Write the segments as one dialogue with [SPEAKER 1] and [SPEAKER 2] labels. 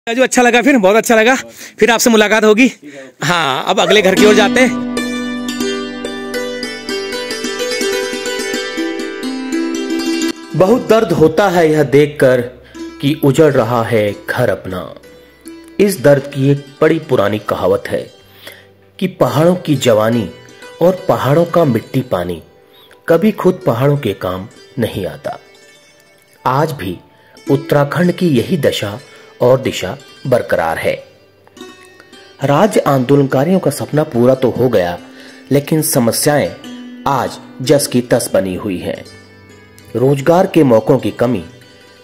[SPEAKER 1] जो अच्छा लगा, फिर बहुत अच्छा लगा, फिर आपसे मुलाकात होगी। हाँ, अब अगले घर की ओर जाते हैं।
[SPEAKER 2] बहुत दर्द होता है यह देखकर कि उजड़ रहा है घर अपना। इस दर्द की एक बड़ी पुरानी कहावत है कि पहाड़ों की जवानी और पहाड़ों का मिट्टी पानी कभी खुद पहाड़ों के काम नहीं आता। आज भी उत्तराखंड की यही दशा और दिशा बरकरार है। राज्य आंदोलनकारियों का सपना पूरा तो हो गया, लेकिन समस्याएं आज जस की तस बनी हुई हैं। रोजगार के मौकों की कमी,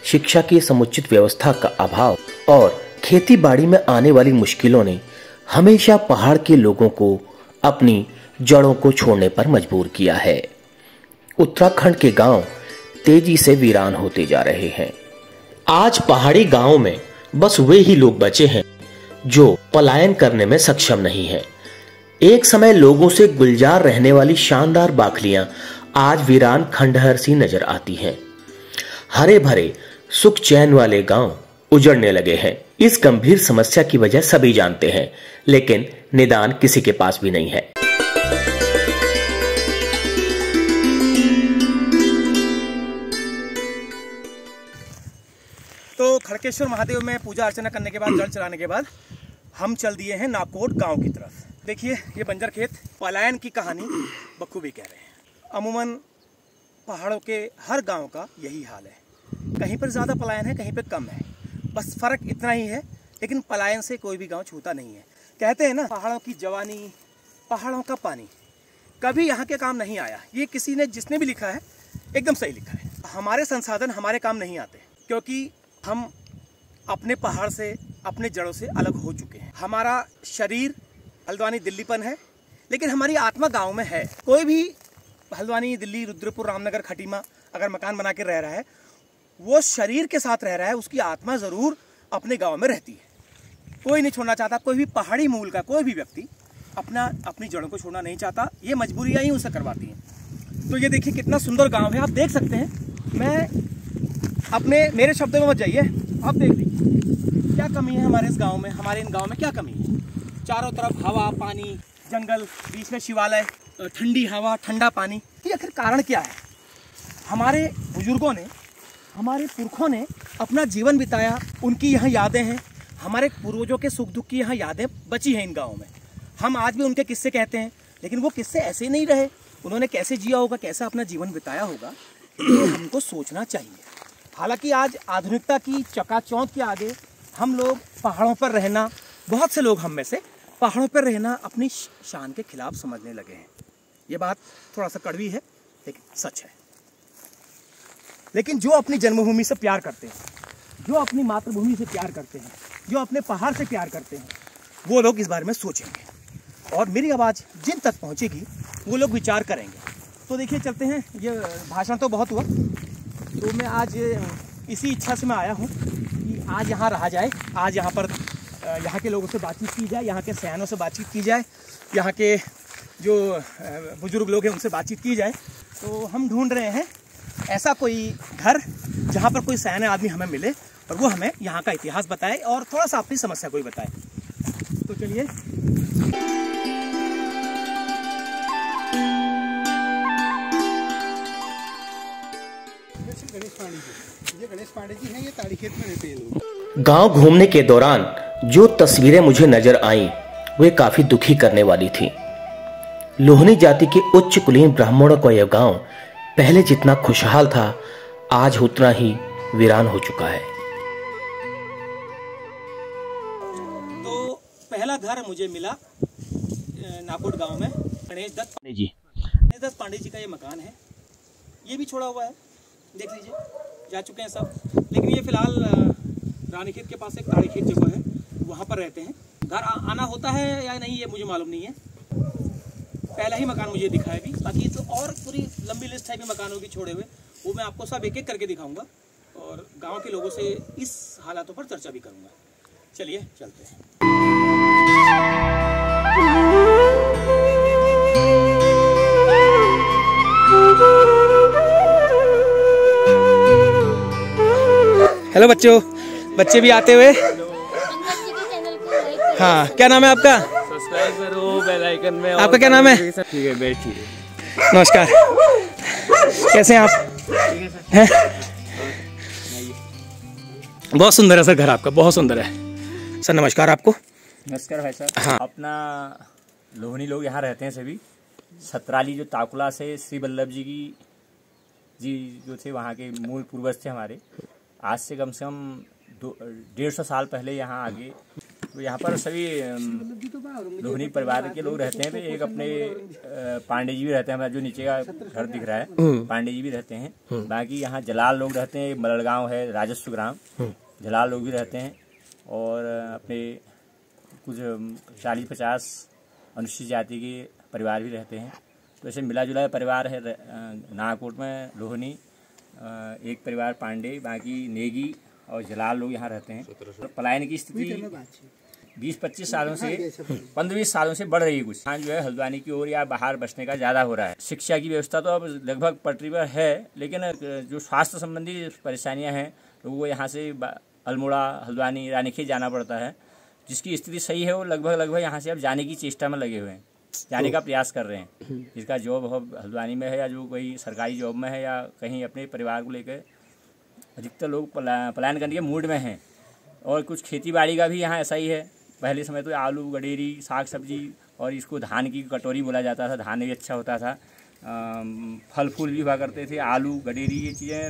[SPEAKER 2] शिक्षा की समुचित व्यवस्था का अभाव और खेती बाड़ी में आने वाली मुश्किलों ने हमेशा पहाड़ के लोगों को अपनी जड़ों को छोड़ने पर मजबूर किया है। उत्तराखंड के गांव तेजी से वीरान होते जा रहे हैं। आज पहाड़ी गांवों में बस वे ही लोग बचे हैं जो पलायन करने में सक्षम नहीं हैं। एक समय लोगों से गुलजार रहने वाली शानदार बाखलियां आज वीरान खंडहर सी नजर आती हैं। हरे भरे सुख चैन वाले गांव उजड़ने लगे हैं। इस गंभीर समस्या की वजह सभी जानते हैं, लेकिन निदान किसी के पास भी नहीं है।
[SPEAKER 1] तो खड़केश्वर महादेव में पूजा अर्चना करने के बाद, जल चढ़ाने के बाद हम चल दिए हैं नाकोट गांव की तरफ। देखिए, ये बंजर खेत, पलायन की कहानी बखूबी कह रहे हैं। अमूमन पहाड़ों के हर गांव का यही हाल है। कहीं पर ज़्यादा पलायन है, कहीं पर कम है, बस फर्क इतना ही है। लेकिन पलायन से कोई भी गांव छूता नहीं है। कहते हैं ना, पहाड़ों की जवानी, पहाड़ों का पानी कभी यहाँ के काम नहीं आया। ये किसी ने, जिसने भी लिखा है, एकदम सही लिखा है। हमारे संसाधन हमारे काम नहीं आते, क्योंकि हम अपने पहाड़ से, अपने जड़ों से अलग हो चुके हैं। हमारा शरीर हल्द्वानी दिल्लीपन है, लेकिन हमारी आत्मा गांव में है। कोई भी हल्द्वानी, दिल्ली, रुद्रपुर, रामनगर, खटीमा अगर मकान बना के रह रहा है, वो शरीर के साथ रह रहा है, उसकी आत्मा ज़रूर अपने गांव में रहती है। कोई नहीं छोड़ना चाहता। कोई भी पहाड़ी मूल का कोई भी व्यक्ति अपनी जड़ों को छोड़ना नहीं चाहता। ये मजबूरियाँ ही उसे करवाती हैं। तो ये देखिए कितना सुंदर गाँव है, आप देख सकते हैं। मेरे शब्दों में मत जाइए, आप देख लीजिए क्या कमी है हमारे इस गांव में। हमारे इन गांव में क्या कमी है? चारों तरफ हवा, पानी, जंगल, बीच में शिवालय, ठंडी हवा, ठंडा पानी। ये आखिर कारण क्या है? हमारे बुजुर्गों ने, हमारे पुरखों ने अपना जीवन बिताया, उनकी यहाँ यादें हैं। हमारे पूर्वजों के सुख दुख की यहाँ यादें बची हैं इन गाँवों में। हम आज भी उनके किस्से कहते हैं, लेकिन वो किस्से ऐसे नहीं रहे। उन्होंने कैसे जिया होगा, कैसा अपना जीवन बिताया होगा, ये हमको सोचना चाहिए। हालांकि आज आधुनिकता की चकाचौंध के आगे हम लोग पहाड़ों पर रहना, बहुत से लोग हम में से पहाड़ों पर रहना अपनी शान के खिलाफ समझने लगे हैं। ये बात थोड़ा सा कड़वी है, लेकिन सच है। लेकिन जो अपनी जन्मभूमि से प्यार करते हैं, जो अपनी मातृभूमि से प्यार करते हैं, जो अपने पहाड़ से प्यार करते हैं, वो लोग इस बारे में सोचेंगे और मेरी आवाज़ जिन तक पहुँचेगी वो लोग विचार करेंगे। तो देखिए, चलते हैं। ये भाषण तो बहुत हुआ, तो मैं आज इसी इच्छा से मैं आया हूँ कि आज यहाँ रहा जाए। आज यहाँ पर यहाँ के लोगों से बातचीत की जाए, यहाँ के सयानों से बातचीत की जाए, यहाँ के जो बुजुर्ग लोग हैं उनसे बातचीत की जाए। तो हम ढूंढ रहे हैं ऐसा कोई घर जहाँ पर कोई सयाना आदमी हमें मिले और वो हमें यहाँ का इतिहास बताए और थोड़ा सा अपनी समस्या को ही बताए। तो चलिए।
[SPEAKER 3] गणेश पांडे जी हैं, ये ताड़ीखेत में रहते हैं लोग।
[SPEAKER 2] गांव घूमने के दौरान जो तस्वीरें मुझे नजर आईं, वे काफी दुखी करने वाली थी। लोहनी जाति के उच्च कुलीन ब्राह्मणों का यह गांव पहले जितना खुशहाल था, आज उतना ही वीरान हो चुका है।
[SPEAKER 1] तो पहला घर मुझे मिला नाकोट गांव में, गणेश दत्त पांडे जी का ये मकान है। ये भी छोड़ा हुआ है, देख लीजिए, जा चुके हैं सब। लेकिन ये फिलहाल रानीखेत के पास एक ताड़ीखेत जगह है, वहाँ पर रहते हैं। घर आना होता है या नहीं ये मुझे मालूम नहीं है। पहला ही मकान मुझे दिखा है अभी, बाकी तो और पूरी लंबी लिस्ट है भी मकानों की छोड़े हुए, वो मैं आपको सब एक एक करके दिखाऊंगा और गांव के लोगों से इस हालातों पर चर्चा भी करूंगा। चलिए चलते हैं। हेलो बच्चों, बच्चे भी आते हुए। हाँ, क्या नाम है आपका?
[SPEAKER 4] सब्सक्राइब करो बेल आइकन में।
[SPEAKER 1] आपका क्या नाम है?
[SPEAKER 4] ठीक है, बैठिए।
[SPEAKER 1] नमस्कार, कैसे हैं आप? हैं? बहुत सुंदर है सर घर आपका, बहुत सुंदर है सर। नमस्कार आपको।
[SPEAKER 5] नमस्कार भाई साहब।
[SPEAKER 1] हाँ।
[SPEAKER 5] अपना लोहनी लोग यहाँ रहते हैं सभी। सतराली जो ताकुला से श्री वल्लभ जी जो थे वहाँ के मूल पूर्वज थे हमारे। आज से कम 150 साल पहले यहाँ आगे तो यहाँ पर सभी लोहनी परिवार के लोग रहते हैं। एक अपने पांडे जी भी रहते हैं, हमारा जो नीचे का घर दिख रहा है पांडे जी भी रहते हैं। बाकी यहाँ जलाल लोग रहते हैं, मलड़गांव है राजस्व ग्राम, जलाल लोग भी रहते हैं। और अपने कुछ 40-50 अनुसूचित जाति के परिवार भी रहते हैं। तो ऐसे मिला जुला परिवार है नागकोट में। लोहनी एक परिवार पांडे, बाकी नेगी और जलाल लोग यहाँ रहते हैं। पलायन की स्थिति 20-25 सालों से 15-20 सालों से बढ़ रही है। कुछ यहाँ जो है हल्द्वानी की ओर या बाहर बसने का ज़्यादा हो रहा है। शिक्षा की व्यवस्था तो अब लगभग पटरी पर है, लेकिन जो स्वास्थ्य संबंधी परेशानियाँ हैं लोगों को यहाँ से अल्मोड़ा, हल्द्वानी, रानीखेत जाना पड़ता है। जिसकी स्थिति सही है वो लगभग यहाँ से अब जाने की चेष्टा में लगे हुए हैं, जाने का प्रयास कर रहे हैं। जिसका जॉब हल्द्वानी में है या जो कोई सरकारी जॉब में है या कहीं अपने परिवार को लेकर, अधिकतर लोग पलायन करने के मूड में हैं। और कुछ खेती बाड़ी का भी यहाँ ऐसा ही है। पहले समय तो आलू, गडेरी, साग सब्जी और इसको धान की कटोरी बोला जाता था। धान भी अच्छा होता था, फल फूल भी हुआ करते थे। आलू, गडेरी ये चीज़ें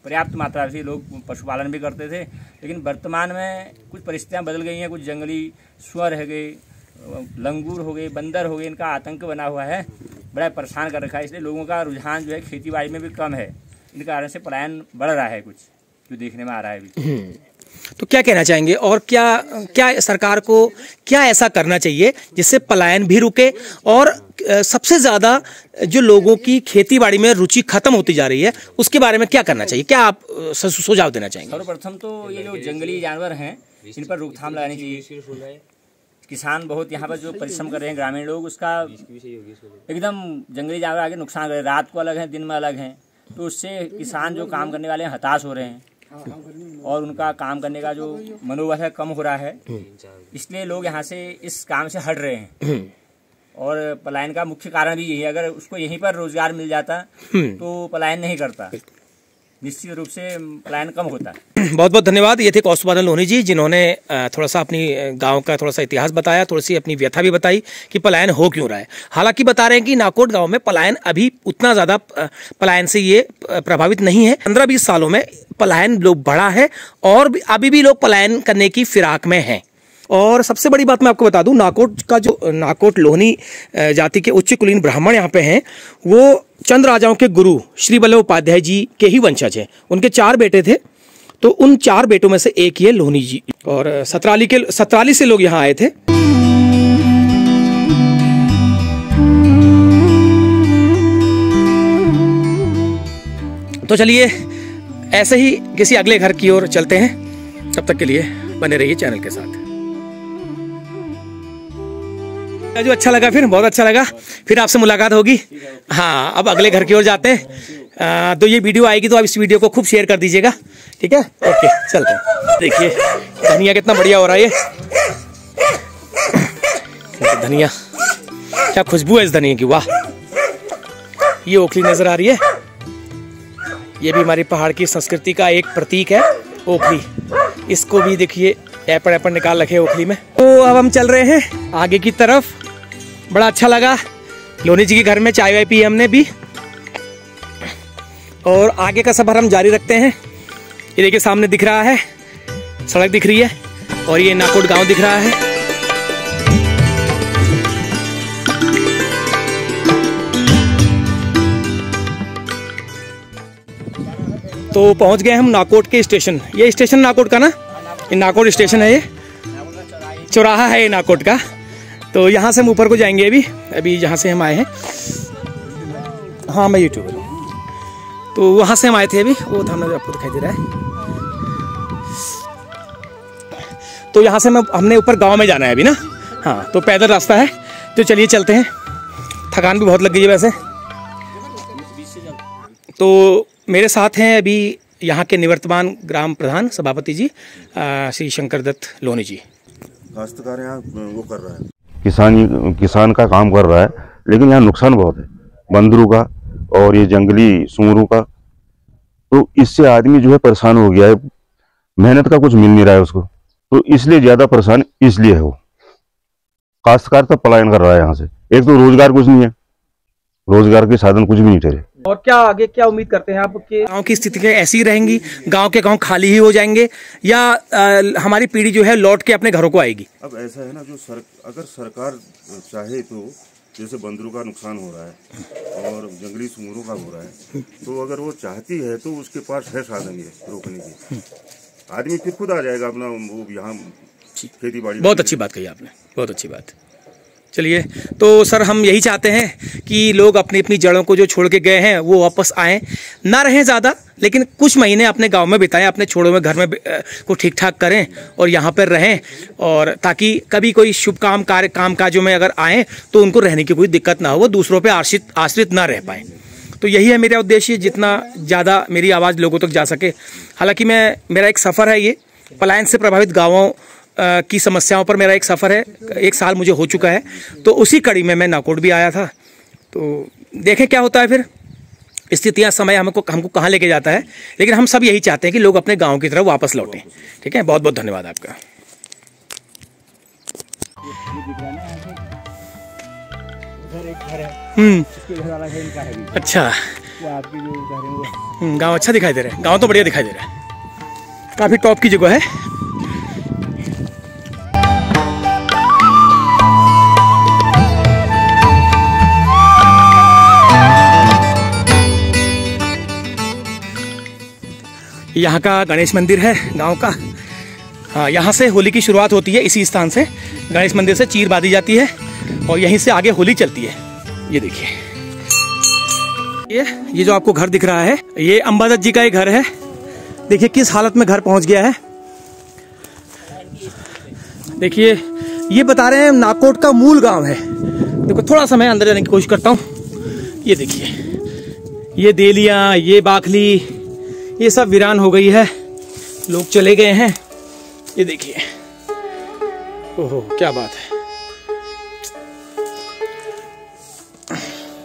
[SPEAKER 5] पर्याप्त मात्रा से लोग पशुपालन भी करते थे। लेकिन वर्तमान में कुछ परिस्थितियाँ बदल गई हैं। कुछ जंगली सुअर है गए, लंगूर हो गए, बंदर हो गए, इनका आतंक बना हुआ है, बड़ा परेशान कर रखा है। इसलिए लोगों का रुझान जो है खेती बाड़ी में भी कम है। इन कारण से पलायन बढ़ रहा है, कुछ जो देखने में आ रहा है अभी।
[SPEAKER 1] तो क्या कहना चाहेंगे और क्या सरकार को क्या ऐसा करना चाहिए जिससे पलायन भी रुके और सबसे ज्यादा जो लोगों की खेती बाड़ी में रुचि खत्म होती जा रही है उसके बारे में क्या करना चाहिए? क्या आप सुझाव देना चाहेंगे?
[SPEAKER 5] सर्वप्रथम तो ये जो जंगली जानवर हैं इन पर रोकथाम लगानी चाहिए। किसान बहुत यहाँ पर जो परिश्रम कर रहे हैं ग्रामीण लोग, उसका एकदम जंगली जानवर आगे नुकसान कर रहे हैं। रात को अलग है, दिन में अलग हैं, तो उससे किसान जो काम करने वाले हैं हताश हो रहे हैं और उनका काम करने का जो मनोबल है कम हो रहा है। इसलिए लोग यहाँ से इस काम से हट रहे हैं। और पलायन का मुख्य कारण भी यही है। अगर उसको यहीं पर रोजगार मिल जाता तो पलायन नहीं करता, निश्चित रूप से पलायन कम होता है।
[SPEAKER 1] बहुत बहुत धन्यवाद। ये थे कौस्तुभ लोहनी जी, जिन्होंने थोड़ा सा अपनी गांव का थोड़ा सा इतिहास बताया, थोड़ी सी अपनी व्यथा भी बताई कि पलायन हो क्यों रहा है। हालांकि बता रहे हैं कि नाकोट गांव में पलायन अभी उतना ज़्यादा पलायन से ये प्रभावित नहीं है। 15-20 सालों में पलायन लोग बढ़ा है और अभी भी लोग पलायन करने की फिराक में हैं। और सबसे बड़ी बात मैं आपको बता दूं, नाकोट का जो नाकोट लोहनी जाति के उच्च कुलीन ब्राह्मण यहाँ पे हैं, वो चंद राजाओं के गुरु श्री वल्लभ उपाध्याय जी के ही वंशज हैं। उनके 4 बेटे थे, तो उन 4 बेटों में से एक ये लोहनी जी। और सतराली से लोग यहाँ आए थे। तो चलिए ऐसे ही किसी अगले घर की ओर चलते हैं। तब तक के लिए बने रहिए चैनल के साथ। जो अच्छा लगा, फिर बहुत अच्छा लगा, फिर आपसे मुलाकात होगी। हाँ, अब अगले घर की ओर जाते हैं। तो ये वीडियो आएगी तो आप इस वीडियो को खूब शेयर कर दीजिएगा, ठीक है? ओके, चलते हैं। देखिए धनिया कितना बढ़िया हो रहा है। ये धनिया, क्या खुशबू है इस धनिया की, वाह। ये ओखली नजर आ रही है, ये भी हमारी पहाड़ की संस्कृति का एक प्रतीक है, ओखली। इसको भी देखिए एपड़ निकाल रखे ओखली में। तो अब हम चल रहे हैं आगे की तरफ। बड़ा अच्छा लगा लोहनी जी के घर में, चाय वाय पी हमने भी, और आगे का सफर हम जारी रखते हैं। ये देखिए सामने दिख रहा है, सड़क दिख रही है और ये नाकोट गांव दिख रहा है। तो पहुंच गए हम नाकोट के स्टेशन। ये स्टेशन नाकोट का ना, ये नाकोट स्टेशन है, ये चौराहा है ये नाकोट का। तो यहाँ से हम ऊपर को जाएंगे अभी जहाँ से हम आए हैं। हाँ, मैं यूट्यूबर हूँ। तो वहाँ से हम आए थे अभी, वो था आपको दिखाई दे रहा है। तो यहाँ से हमने ऊपर गांव में जाना है अभी ना। हाँ, तो पैदल रास्ता है, तो चलिए चलते हैं। थकान भी बहुत लग गई है वैसे। तो मेरे साथ हैं अभी यहाँ के निवर्तमान ग्राम प्रधान सभापति जी श्री शंकर दत्त लोहनी जी।
[SPEAKER 6] काश्तकार यहाँ वो कर रहा है, किसान का काम कर रहा है, लेकिन यहाँ नुकसान बहुत है बंदरों का और ये जंगली सूअरों का। तो इससे आदमी जो है परेशान हो गया है, मेहनत का कुछ मिल नहीं रहा है उसको, तो इसलिए ज्यादा परेशान इसलिए है वो। काश्तकार तो पलायन कर रहा है यहाँ से, एक तो रोजगार कुछ नहीं है, रोजगार के साधन कुछ भी नहीं ठहरे।
[SPEAKER 1] और क्या आगे क्या उम्मीद करते हैं आप कि गांव की स्थिति ऐसी रहेंगी, गांव के गांव खाली ही हो जाएंगे, या हमारी पीढ़ी जो है लौट के अपने घरों को आएगी?
[SPEAKER 6] अब ऐसा है ना, जो अगर सरकार चाहे तो, जैसे बंदरों का नुकसान हो रहा है और जंगली सूअरों का हो रहा है, तो अगर वो चाहती है तो उसके पास है साधन ये रोकने की, आदमी फिर खुद आ जाएगा अपना वो यहाँ खेती बाड़ी।
[SPEAKER 1] बहुत अच्छी बात कही आपने, बहुत अच्छी बात। चलिए, तो सर हम यही चाहते हैं कि लोग अपनी अपनी जड़ों को जो छोड़ के गए हैं वो वापस आएँ, ना रहें ज़्यादा, लेकिन कुछ महीने अपने गांव में बिताएं, अपने छोड़ों में घर में को ठीक ठाक करें और यहाँ पर रहें, और ताकि कभी कोई शुभ काम काजों में अगर आएँ तो उनको रहने की कोई दिक्कत ना हो, वो दूसरों पर आश्रित ना रह पाएँ। तो यही है मेरा उद्देश्य, जितना ज़्यादा मेरी आवाज़ लोगों तक जा सके। हालांकि मेरा एक सफ़र है, ये पलायन से प्रभावित गाँवों की समस्याओं पर मेरा एक सफ़र है, 1 साल मुझे हो चुका है, तो उसी कड़ी में मैं नाकोट भी आया था। तो देखें क्या होता है, फिर स्थितियां समय हमको कहाँ लेके जाता है, लेकिन हम सब यही चाहते हैं कि लोग अपने गांव की तरफ वापस लौटें। ठीक है, बहुत बहुत धन्यवाद आपका। अच्छा, गाँव अच्छा दिखाई दे रहा है, गाँव तो बढ़िया दिखाई दे रहा है, काफ़ी टॉप की जगह है। यहाँ का गणेश मंदिर है गांव का। हाँ, यहाँ से होली की शुरुआत होती है, इसी स्थान से गणेश मंदिर से चीर बांधी जाती है और यहीं से आगे होली चलती है। ये देखिए, ये जो आपको घर दिख रहा है, ये अंबादत्त जी का ही घर है। देखिए किस हालत में घर पहुंच गया है। देखिए, ये बता रहे हैं नाकोट का मूल गांव है। देखो, थोड़ा सा मैं अंदर जाने की कोशिश करता हूँ। ये देखिए, ये देलियाँ, ये बाखली, ये सब वीरान हो गई है, लोग चले गए हैं। ये देखिए, ओहो क्या बात है।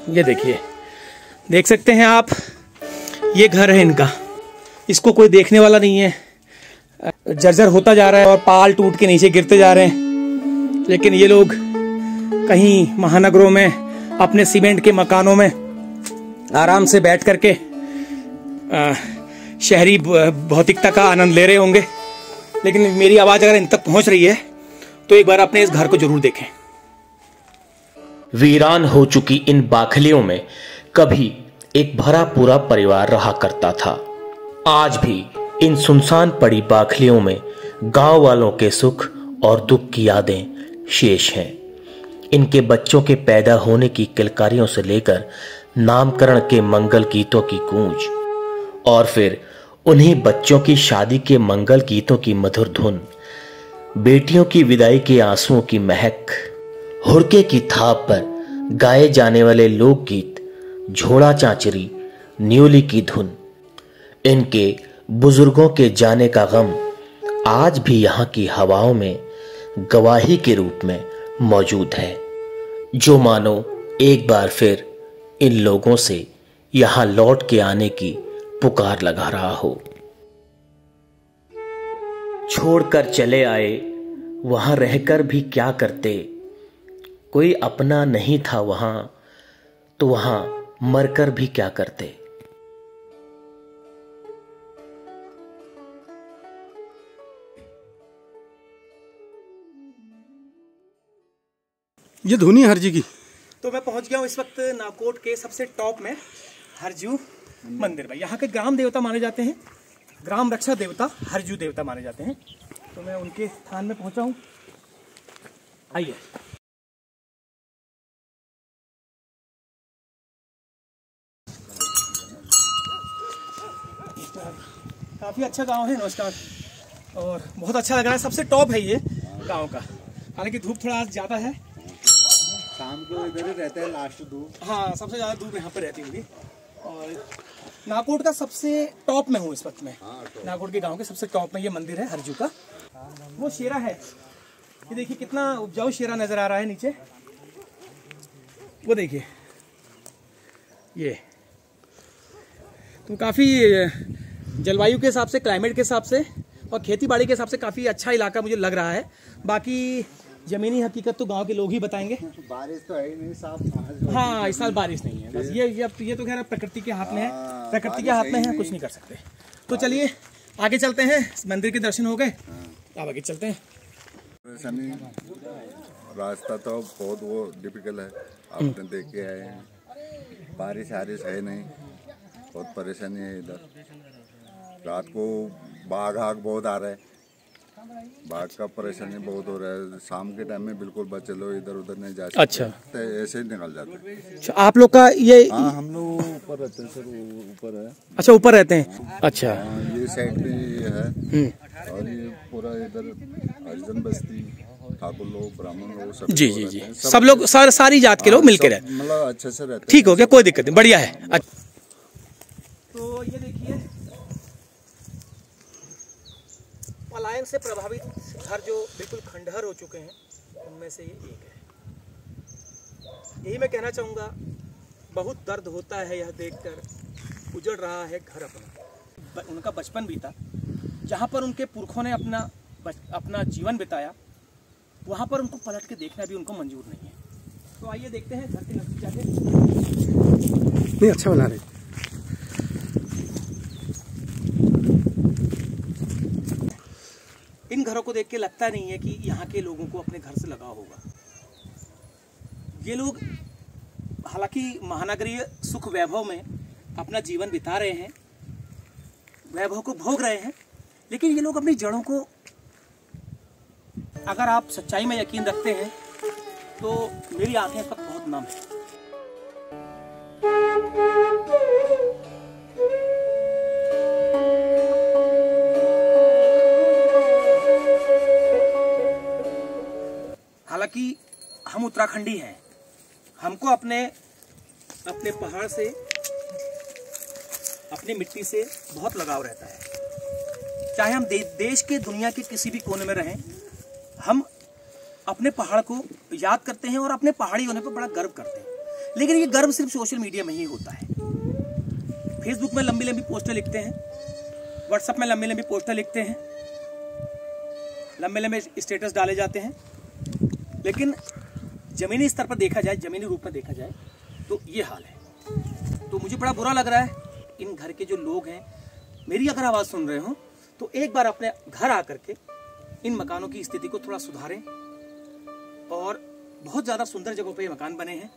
[SPEAKER 1] ये देखिए, देख सकते हैं आप, ये घर है इनका, इसको कोई देखने वाला नहीं है, जर्जर होता जा रहा है और पाल टूट के नीचे गिरते जा रहे हैं। लेकिन ये लोग कहीं महानगरों में अपने सीमेंट के मकानों में आराम से बैठ करके शहरी भौतिकता का आनंद ले रहे होंगे। लेकिन मेरी आवाज अगर इन तक पहुंच रही है तो एक बार अपने इस घर को जरूर देखें।
[SPEAKER 2] वीरान हो चुकी इन बाखलियों में कभी एक भरा पूरा परिवार रहा करता था। आज भी इन सुनसान पड़ी बाखलियों में गांव वालों के सुख और दुख की यादें शेष हैं। इनके बच्चों के पैदा होने की किलकारियों से लेकर नामकरण के मंगल गीतों की गूंज, और फिर उन्हीं बच्चों की शादी के मंगल गीतों की मधुर धुन, बेटियों की विदाई के आंसुओं की महक, हुड़के की थाप पर गाए जाने वाले लोकगीत, झोड़ा चांचरी, न्योली की धुन, इनके बुजुर्गों के जाने का गम आज भी यहाँ की हवाओं में गवाही के रूप में मौजूद है, जो मानो एक बार फिर इन लोगों से यहाँ लौट के आने की पुकार लगा रहा हो। छोड़कर चले आए, वहां रहकर भी क्या करते, कोई अपना नहीं था वहां, तो वहां मरकर भी क्या करते।
[SPEAKER 3] ये धुनी हरजी की।
[SPEAKER 1] तो मैं पहुंच गया हूँ इस वक्त नाकोट के सबसे टॉप में, हरजू मंदिर में। यहाँ के ग्राम देवता माने जाते हैं, ग्राम रक्षा देवता हरजू देवता माने जाते हैं। तो मैं उनके स्थान में पहुंचा हूँ। आइए, काफी अच्छा गांव है। नमस्कार। और बहुत अच्छा लग रहा है, सबसे टॉप है ये गांव का। हालांकि धूप थोड़ा आज ज्यादा है,
[SPEAKER 3] शाम को इधर ही रहता है लास्ट धूप।
[SPEAKER 1] हाँ, सबसे ज्यादा धूप यहाँ पे रहती होगी। और नाकोट का सबसे टॉप में हूँ इस वक्त में। नाकोट के गांव के सबसे टॉप में ये मंदिर है हरजू का। वो शेरा है ये देखिए कितना उपजाऊ शेरा नजर आ रहा है नीचे, वो देखिए ये। तो काफ़ी जलवायु के हिसाब से, क्लाइमेट के हिसाब से और खेती बाड़ी के हिसाब से काफ़ी अच्छा इलाका मुझे लग रहा है। बाकी ज़मीनी हकीकत तो गांव के लोग ही बताएंगे।
[SPEAKER 3] बारिश तो है ही नहीं, साफ।
[SPEAKER 1] हाँ, इस साल बारिश नहीं है, बस ये तो खैर प्रकृति के हाथ में है, प्रकृति के हाथ में है, कुछ नहीं कर सकते। तो चलिए आगे चलते हैं, मंदिर के दर्शन हो गए, अब आगे चलते हैं।
[SPEAKER 7] परेशानी रास्ता तो बहुत वो डिफिकल्ट है, आपने देख के आए हैं, बारिश है नहीं, बहुत परेशानी है इधर। रात को बाघ आग बहुत आ रहा है, बाघ का परेशानी बहुत हो रहा है। शाम के टाइम में बिल्कुल बच्चे लोग इधर उधर नहीं जा सकते।
[SPEAKER 1] अच्छा,
[SPEAKER 7] ऐसे ही निकल जाते हैं।
[SPEAKER 1] अच्छा, आप लोग का ये?
[SPEAKER 7] हाँ, हम लोग ऊपर रहते हैं सर, ऊपर है।
[SPEAKER 1] अच्छा, ऊपर रहते हैं। अच्छा,
[SPEAKER 7] ये साइड पे है और ये पूरा इधर हरिजन बस्ती, ठाकुर लोग, ब्राह्मण लोग, सब
[SPEAKER 1] जी जी जी, सब लोग सारी जात के लोग मिलकर रहते हैं,
[SPEAKER 7] मतलब अच्छे से रहते हैं।
[SPEAKER 1] ठीक हो गया, कोई दिक्कत नहीं, बढ़िया है। तो ये देखिए पलायन से प्रभावित घर जो बिल्कुल खंडहर हो चुके हैं, उनमें से ये एक है। यही मैं कहना चाहूँगा, बहुत दर्द होता है यह देखकर उजड़ रहा है घर अपना। उनका बचपन बीता, जहाँ पर उनके पुरखों ने अपना जीवन बिताया, वहाँ पर उनको पलट के देखना भी उनको मंजूर नहीं है। तो आइए देखते हैं घर के नजदीक जाके।
[SPEAKER 3] नहीं, अच्छा बना रहे।
[SPEAKER 1] इन घरों को देख के लगता नहीं है कि यहाँ के लोगों को अपने घर से लगाव होगा। ये लोग हालांकि महानगरीय सुख वैभव में अपना जीवन बिता रहे हैं, वैभव को भोग रहे हैं, लेकिन ये लोग अपनी जड़ों को, अगर आप सच्चाई में यकीन रखते हैं तो मेरी आंखें इस वक्त बहुत नम है। हालांकि हम उत्तराखंडी हैं, हमको अपने पहाड़ से, अपनी मिट्टी से बहुत लगाव रहता है। चाहे हम देश के, दुनिया के किसी भी कोने में रहें, हम अपने पहाड़ को याद करते हैं और अपने पहाड़ी होने पर बड़ा गर्व करते हैं। लेकिन ये गर्व सिर्फ सोशल मीडिया में ही होता है। फेसबुक में लंबी लंबी पोस्टर लिखते हैं, व्हाट्सएप में लंबी लंबी पोस्टर लिखते हैं, लंबे लंबे स्टेटस डाले जाते हैं, लेकिन जमीनी स्तर पर देखा जाए, जमीनी रूप में देखा जाए तो ये हाल है। तो मुझे बड़ा बुरा लग रहा है। इन घर के जो लोग हैं, मेरी अगर आवाज़ सुन रहे हो तो एक बार अपने घर आकर के इन मकानों की स्थिति को थोड़ा सुधारें। और बहुत ज़्यादा सुंदर जगहों पे ये मकान बने हैं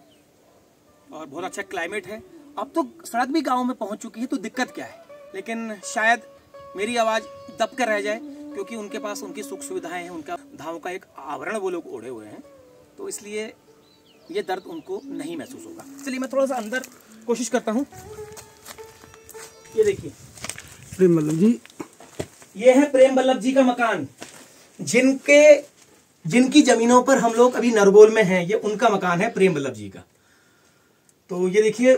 [SPEAKER 1] और बहुत अच्छा क्लाइमेट है। अब तो सड़क भी गाँव में पहुँच चुकी है, तो दिक्कत क्या है। लेकिन शायद मेरी आवाज़ दब कर रह जाए, क्योंकि उनके पास उनकी सुख सुविधाएं हैं, उनका धावों का एक आवरण वो लोग ओढ़े हुए हैं, तो इसलिए ये दर्द उनको नहीं महसूस होगा। चलिए मैं थोड़ा सा अंदर कोशिश करता हूँ। ये देखिए
[SPEAKER 3] प्रेम वल्लभ जी,
[SPEAKER 1] ये है प्रेम वल्लभ जी का मकान, जिनकी जमीनों पर हम लोग अभी नरगोल में हैं। ये उनका मकान है, प्रेम वल्लभ जी का। तो ये देखिए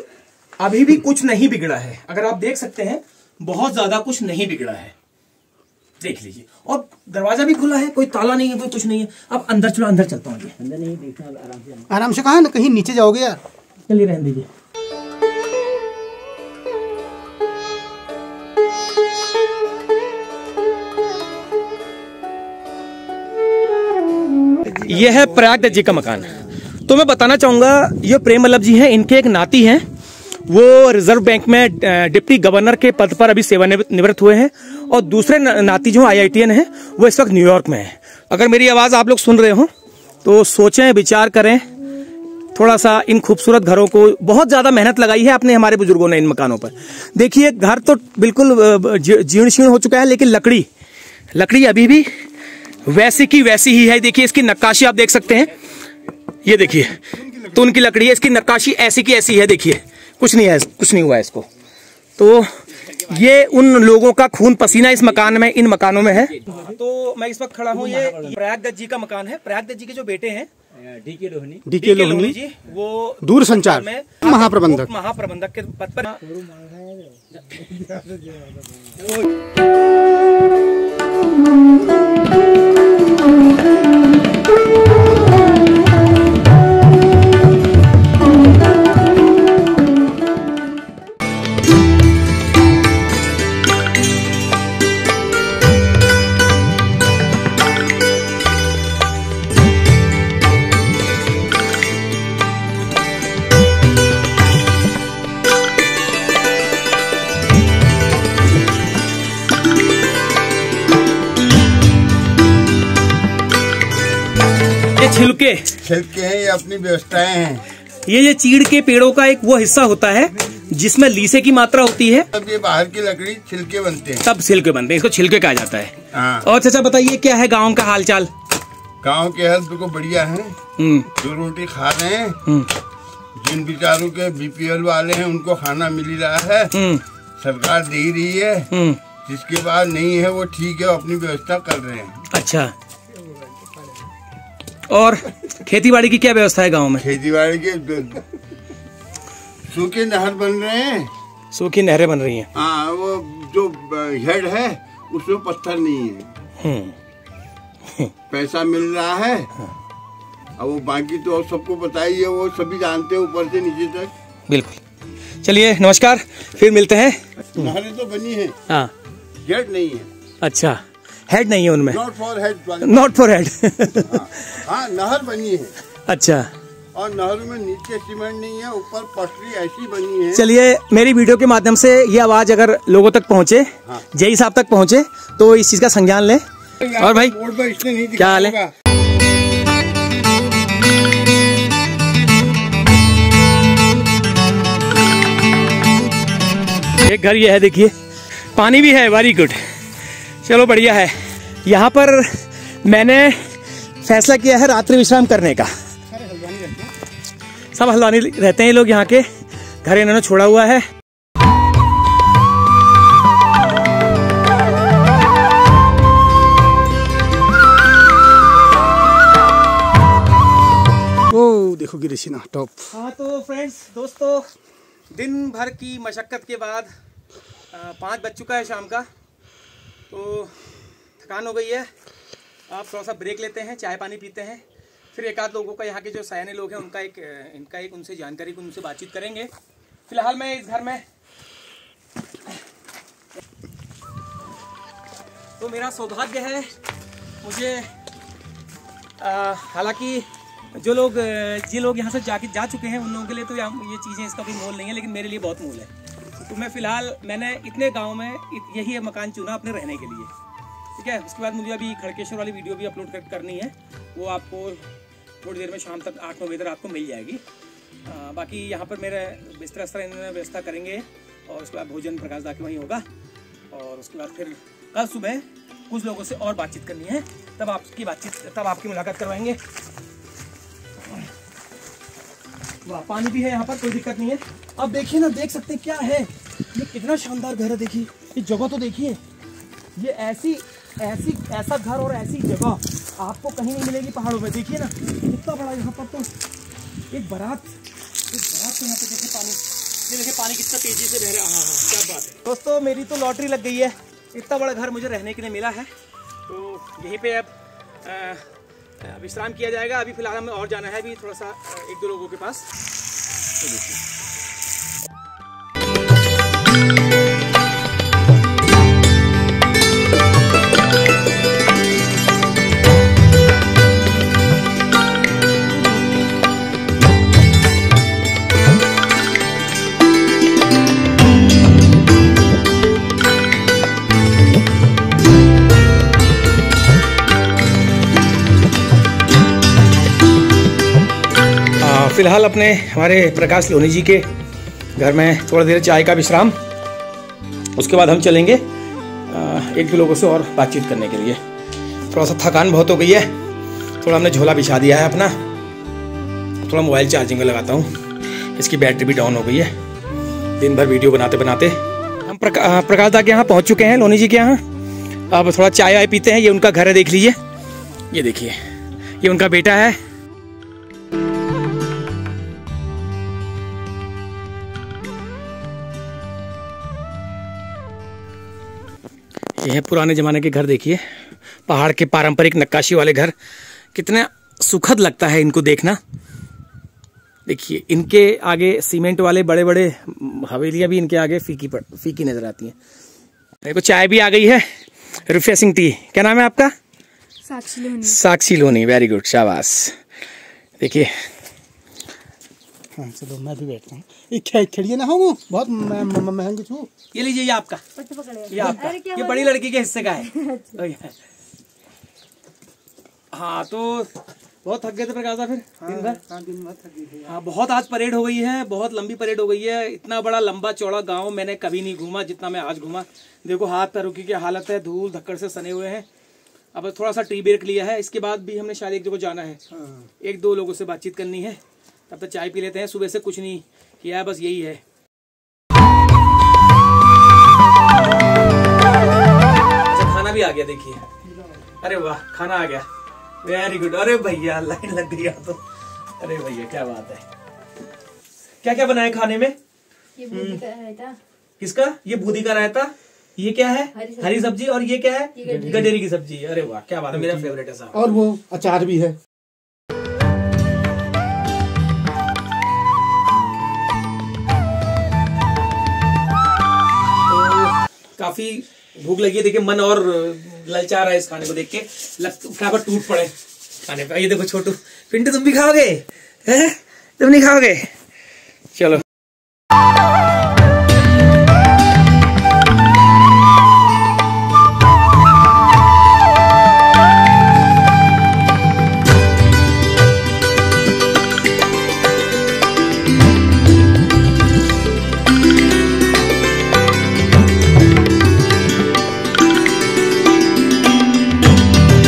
[SPEAKER 1] अभी भी कुछ नहीं बिगड़ा है, अगर आप देख सकते हैं बहुत ज्यादा कुछ नहीं बिगड़ा है, देख लीजिए। और दरवाजा भी खुला है, कोई ताला नहीं है, कोई कुछ नहीं है। अब अंदर चलो, अंदर चलता हूँ। अंदर नहीं देखना,
[SPEAKER 3] आराम से। कहाँ, कहीं नीचे जाओगे यार?
[SPEAKER 1] चलिए रहने दीजिए। यह है प्रयाग दत्त जी का मकान। तो मैं बताना चाहूंगा, ये प्रेम वल्लभ जी हैं, इनके एक नाती हैं, वो रिजर्व बैंक में डिप्टी गवर्नर के पद पर अभी सेवानिवृत्त हुए हैं, और दूसरे नाती जो IITN हैं वो इस वक्त न्यूयॉर्क में हैं। अगर मेरी आवाज़ आप लोग सुन रहे हो तो सोचें, विचार करें थोड़ा सा। इन खूबसूरत घरों को बहुत ज़्यादा मेहनत लगाई है अपने हमारे बुजुर्गों ने इन मकानों पर। देखिए घर तो बिल्कुल जीर्ण शीर्ण हो चुका है, लेकिन लकड़ी अभी भी वैसी की वैसी ही है। देखिए इसकी नक्काशी आप देख सकते हैं, ये देखिए तो उनकी लकड़ी है, इसकी नक्काशी ऐसी की ऐसी है। देखिए कुछ नहीं है, कुछ नहीं हुआ है इसको। तो ये उन लोगों का खून पसीना इस मकान में, इन मकानों में है। तो मैं इस वक्त खड़ा हूँ, ये प्रयाग दत्त जी का मकान है। प्रयाग दत्त जी के जो बेटे हैं
[SPEAKER 3] डीके लोहनी
[SPEAKER 1] जी, वो
[SPEAKER 3] दूर संचार में महाप्रबंधक के पद पर।
[SPEAKER 1] छिलके
[SPEAKER 3] हैं, ये अपनी व्यवस्थाएं हैं।
[SPEAKER 1] ये चीड़ के पेड़ों का एक वो हिस्सा होता है जिसमें लीसे की मात्रा होती है,
[SPEAKER 3] तब ये बाहर की लकड़ी छिलके बनते हैं,
[SPEAKER 1] तब छिलके बनते हैं, इसको छिलके कहा जाता है।
[SPEAKER 3] हाँ।
[SPEAKER 1] और चाचा बताइए क्या है गांव का हालचाल?
[SPEAKER 3] गांव के हाल बिल्कुल बढ़िया है, जो रोटी खा रहे हैं, जिन बेचारों के बीपीएल वाले हैं उनको खाना मिल रहा है, सरकार दे ही रही है, जिसके बाद नहीं है वो ठीक है, अपनी व्यवस्था कर रहे हैं।
[SPEAKER 1] अच्छा, और खेती बाड़ी की क्या व्यवस्था है गांव में?
[SPEAKER 3] खेती बाड़ी के सूखे नहर बन रहे हैं,
[SPEAKER 1] सूखी नहरें बन रही हैं।
[SPEAKER 3] हाँ, वो जो हेड है उसमें पत्थर नहीं है, पैसा मिल रहा है। अब वो बाकी तो सबको बताइए, वो सभी जानते हैं ऊपर से नीचे तक।
[SPEAKER 1] बिल्कुल। चलिए नमस्कार, फिर मिलते हैं।
[SPEAKER 3] नहरें तो बनी है,
[SPEAKER 1] हाँ,
[SPEAKER 3] हेड नहीं है।
[SPEAKER 1] अच्छा, हेड नहीं है उनमें?
[SPEAKER 3] Not for head,
[SPEAKER 1] not for head.
[SPEAKER 3] हाँ, नहर बनी है।
[SPEAKER 1] अच्छा,
[SPEAKER 3] और नहर में नीचे सीमेंट नहीं है, ऊपर पटरी ऐसी बनी है।
[SPEAKER 1] चलिए मेरी वीडियो के माध्यम से ये आवाज अगर लोगों तक पहुंचे, जय साहब तक पहुंचे, तो इस चीज का संज्ञान लें। और भाई क्या हाल है? एक घर ये है, देखिए पानी भी है, वेरी गुड, चलो बढ़िया है। यहाँ पर मैंने फैसला किया है रात्रि विश्राम करने का। सब हल्द्वानी रहते हैं ये लोग, यहाँ के घर इन्होंने छोड़ा हुआ है।
[SPEAKER 3] ओ देखो गिरिशी ना टॉप।
[SPEAKER 1] हाँ तो फ्रेंड्स, दोस्तों, दिन भर की मशक्कत के बाद 5 बज चुका है शाम का, तो थकान हो गई है। आप थोड़ा सा ब्रेक लेते हैं, चाय पानी पीते हैं, फिर एक आध लोगों का, यहाँ के जो सयाने लोग हैं इनका एक उनसे जानकारी, उनसे बातचीत करेंगे। फिलहाल मैं इस घर में, तो मेरा सौभाग्य है, मुझे हालांकि जो लोग यहाँ से जा चुके हैं उन लोगों के लिए तो ये चीज़ें, इसका कोई मोल नहीं है, लेकिन मेरे लिए बहुत मोल है। तो मैं फ़िलहाल, मैंने इतने गांव में यही मकान चुना अपने रहने के लिए, ठीक है। उसके बाद मुझे अभी खड़केश्वर वाली वीडियो भी अपलोड करनी है, वो आपको थोड़ी देर में शाम तक 8-9 बजे तक आपको मिल जाएगी। बाकी यहाँ पर मेरे बिस्तर इन्होंने व्यवस्था करेंगे, और उसके बाद भोजन प्रकाश दा के वहीं होगा, और उसके बाद फिर कल सुबह कुछ लोगों से और बातचीत करनी है, तब आपकी मुलाकात करवाएंगे। वाह, पानी भी है यहाँ पर, कोई दिक्कत नहीं है। अब देखिए ना, देख सकते हैं क्या है, ये कितना शानदार घर है। देखिए ये जगह तो देखिए, ये ऐसा घर और ऐसी जगह आपको कहीं नहीं मिलेगी पहाड़ों में। देखिए ना कितना बड़ा यहाँ पर, तो एक बारात तो यहाँ पे देखिए पानी, ये देखिए पानी कितना तेजी से बह रहा है। हाँ, क्या बात है दोस्तों, मेरी तो लॉटरी लग गई है, इतना बड़ा घर मुझे रहने के लिए मिला है। तो यहीं पे अब विश्राम किया जाएगा। अभी फिलहाल हमें और जाना है, अभी थोड़ा सा 1-2 लोगों के पास। तो देखिए फिलहाल अपने हमारे प्रकाश लोहनी जी के घर में थोड़ा देर चाय का विश्राम, उसके बाद हम चलेंगे 1-2 लोगों से और बातचीत करने के लिए। थोड़ा सा थकान बहुत हो गई है, थोड़ा हमने झोला बिछा दिया है अपना, थोड़ा मोबाइल चार्जिंग में लगाता हूँ, इसकी बैटरी भी डाउन हो गई है दिन भर वीडियो बनाते बनाते। हम प्रकाश दा के यहाँ पहुँच चुके हैं, लोहनी जी के यहाँ। अब थोड़ा चाय वाय पीते हैं, ये उनका घर है, देख लीजिए, ये देखिए, ये उनका बेटा है। ये है पुराने ज़माने के घर, देखिए पहाड़ के पारंपरिक नक्काशी वाले घर, कितना सुखद लगता है इनको देखना। देखिए इनके आगे सीमेंट वाले बड़े बड़े हवेलियां भी इनके आगे फीकी नजर आती हैं। देखो चाय भी आ गई है, रिफ्रेशिंग टी। क्या नाम है आपका?
[SPEAKER 8] साक्षी लोहनी।
[SPEAKER 1] साक्षी लोहनी, वेरी गुड, शाबाश। देखिए
[SPEAKER 3] हाँ, चलो मैं भी बैठता हूँ। खड़िए ना हो, बहुत महंगी छू।
[SPEAKER 1] ये लीजिए, ये आपका, ये आपका, ये बड़ी लड़की के हिस्से का है। हाँ तो बहुत थक गए थे प्रकाश फिर दिन भर। दिन भर थक गए। हाँ बहुत आज परेड हो गई है, बहुत लंबी परेड हो गई है। इतना बड़ा लंबा चौड़ा गांव मैंने कभी नहीं घूमा जितना मैं आज घूमा। देखो हाथ पैरों की क्या हालत है, धूल धक्कड़ से सने हुए हैं। अब थोड़ा सा टी ब्रेक लिया है, इसके बाद भी हमने शायद एक जगह जाना है, एक दो लोगों से बातचीत करनी है। तब तक चाय पी लेते हैं। सुबह से कुछ नहीं किया है, बस यही है। अच्छा खाना भी आ गया देखिए। अरे वाह खाना आ गया, वेरी गुड। अरे भैया लाइन लग गई तो। अरे भैया क्या बात है। क्या क्या बनाए खाने में?
[SPEAKER 8] ये बूंदी का रायता।
[SPEAKER 1] किसका? ये बूंदी का रायता। ये क्या है? हरी सब्जी। और ये क्या है? गडेरी की सब्जी। अरे वाह क्या बात है, मेरा फेवरेट है साहब।
[SPEAKER 9] और वो अचार भी है।
[SPEAKER 1] काफी भूख लगी है, देखिए मन और ललचा रहा है इस खाने को देख के। फटाफट टूट पड़े खाने पे। ये देखो छोटू, पिंटू तुम भी खाओगे? तुम नहीं खाओगे? चलो।